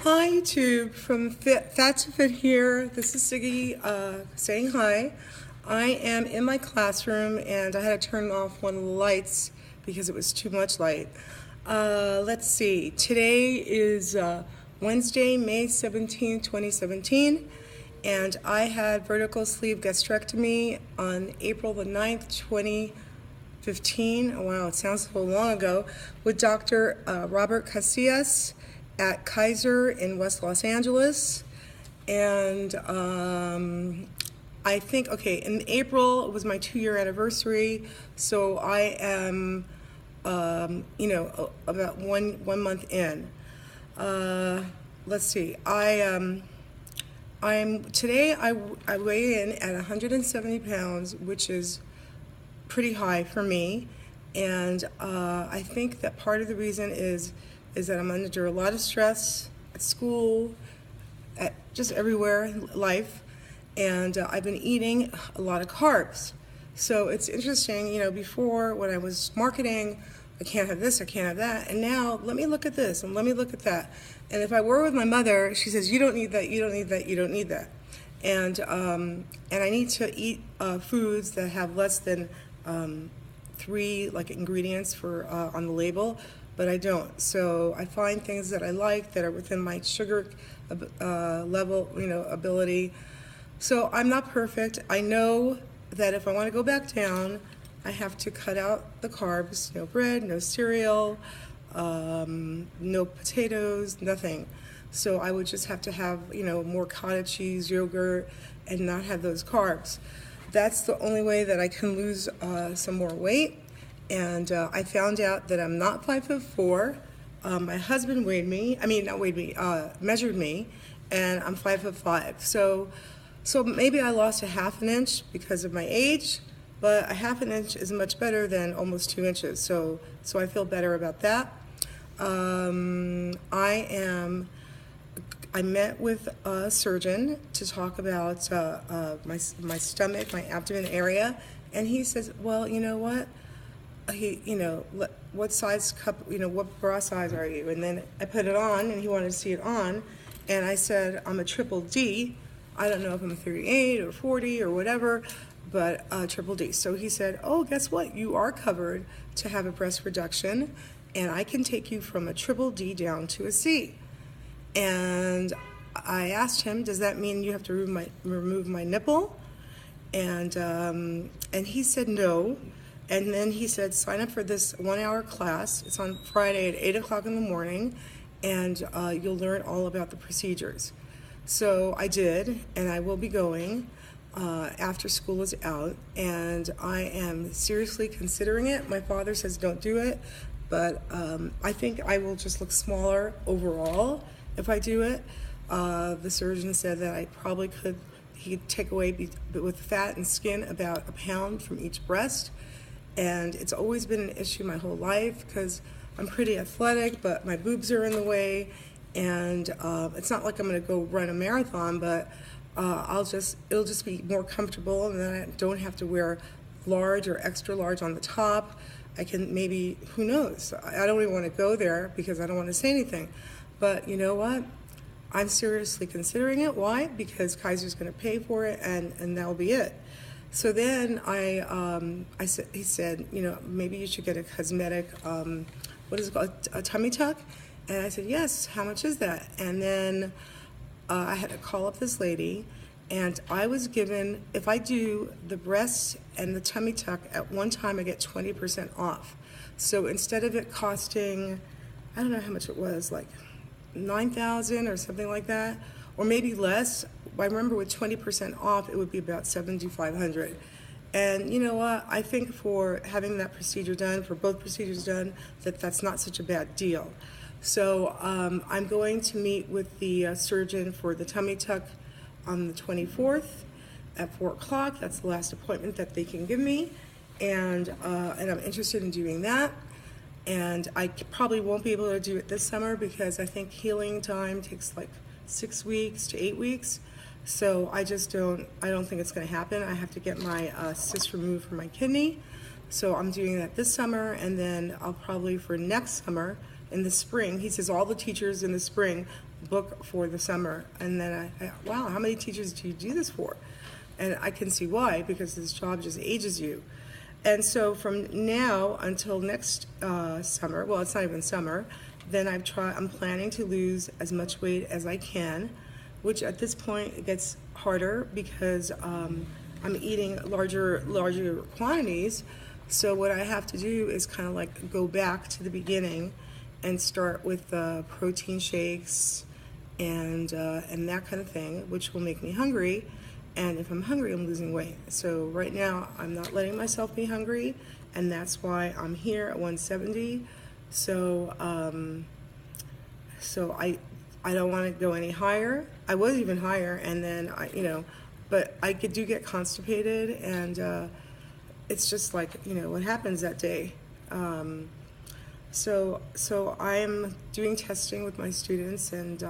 Hi YouTube, from Fat2Fit here. This is Siggy saying hi. I am in my classroom and I had to turn off one of the lights because it was too much light. Let's see, today is Wednesday, May 17, 2017, and I had vertical sleeve gastrectomy on April the 9th, 2015. Oh, wow, it sounds so long ago, with Dr. Robert Casillas at Kaiser in West Los Angeles. And I think, okay, in April was my 2-year anniversary, so I am, about one month in. Let's see, today I weigh in at 170 pounds, which is pretty high for me, and I think that part of the reason is that I'm under a lot of stress at school, at just everywhere in life, and I've been eating a lot of carbs. So it's interesting, before when I was marketing, I can't have this, I can't have that, and now let me look at this and let me look at that. And if I were with my mother, she says, you don't need that, you don't need that, you don't need that. And I need to eat foods that have less than 3 ingredients for on the label, but I don't. So I find things that I like that are within my sugar level, ability. So I'm not perfect. I know that if I want to go back down, I have to cut out the carbs, no bread, no cereal, no potatoes, nothing. So I would just have to have, more cottage cheese, yogurt, and not have those carbs. That's the only way that I can lose some more weight. And I found out that I'm not 5'4". My husband measured me, and I'm 5'5". So maybe I lost a half an inch because of my age, but a half an inch is much better than almost 2 inches. So I feel better about that. I met with a surgeon to talk about my stomach, my abdomen area, and he says, well, you know what? What size cup, what bra size are you? And then I put it on, and he wanted to see it on, and I said, I'm a triple D. I don't know if I'm 38 or 40 or whatever, but triple D. So he said, oh, guess what? You are covered to have a breast reduction, and I can take you from a triple D down to a C. And I asked him, does that mean you have to remove my nipple? And he said no. And then he said, sign up for this 1-hour class. It's on Friday at 8 o'clock in the morning, and you'll learn all about the procedures. So I did, and I will be going after school is out, and I am seriously considering it. My father says don't do it, but I think I will just look smaller overall if I do it. The surgeon said that I probably he could take away with fat and skin about 1 pound from each breast. And it's always been an issue my whole life because I'm pretty athletic, but my boobs are in the way, and it's not like I'm going to go run a marathon, but it'll just be more comfortable, and then I don't have to wear large or extra large on the top. I can maybe, who knows? I don't even want to go there because I don't want to say anything. But you know what? I'm seriously considering it. Why? Because Kaiser's going to pay for it, and that'll be it. So then he said, maybe you should get a cosmetic, what is it called, a tummy tuck? And I said, yes, how much is that? And then I had to call up this lady, and I was given, if I do the breast and the tummy tuck at one time, I get 20% off. So instead of it costing, I don't know how much it was, like $9,000 or something like that, or maybe less. I remember with 20% off, it would be about $7,500. And you know what? I think for having that procedure done, for both procedures done, that's not such a bad deal. So I'm going to meet with the surgeon for the tummy tuck on the 24th at 4 o'clock. That's the last appointment that they can give me. And I'm interested in doing that. And I probably won't be able to do it this summer because I think healing time takes like 6 weeks to 8 weeks. So I don't think it's going to happen. I have to get my cyst removed from my kidney. So I'm doing that this summer, and then I'll probably for next summer in the spring. He says all the teachers in the spring book for the summer. And then wow, how many teachers do you do this for? And I can see why, because this job just ages you. And so from now until next summer, well, it's not even summer, then I'm planning to lose as much weight as I can, which at this point it gets harder because I'm eating larger quantities. So what I have to do is kind of like go back to the beginning and start with protein shakes and that kind of thing, which will make me hungry. And if I'm hungry, I'm losing weight. So right now, I'm not letting myself be hungry, and that's why I'm here at 170. So I don't want to go any higher. I was even higher, and then but I do get constipated, and it's just like what happens that day. So I'm doing testing with my students, and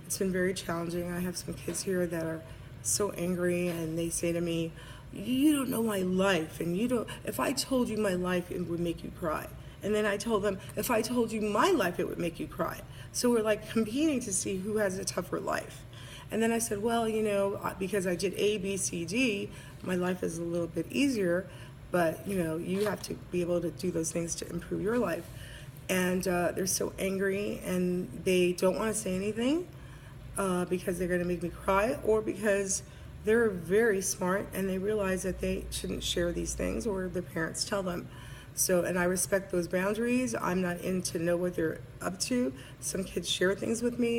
it's been very challenging. I have some kids here that are so angry, and they say to me, "You don't know my life, and if I told you my life, it would make you cry." And then I told them, if I told you my life, it would make you cry. So we're like competing to see who has a tougher life. And then I said, well, because I did A, B, C, D, my life is a little bit easier, but you have to be able to do those things to improve your life. And they're so angry, and they don't want to say anything. Because they're going to make me cry, or because they're very smart and they realize that they shouldn't share these things, or their parents tell them. So, and I respect those boundaries. I'm not in to know what they're up to. Some kids share things with me.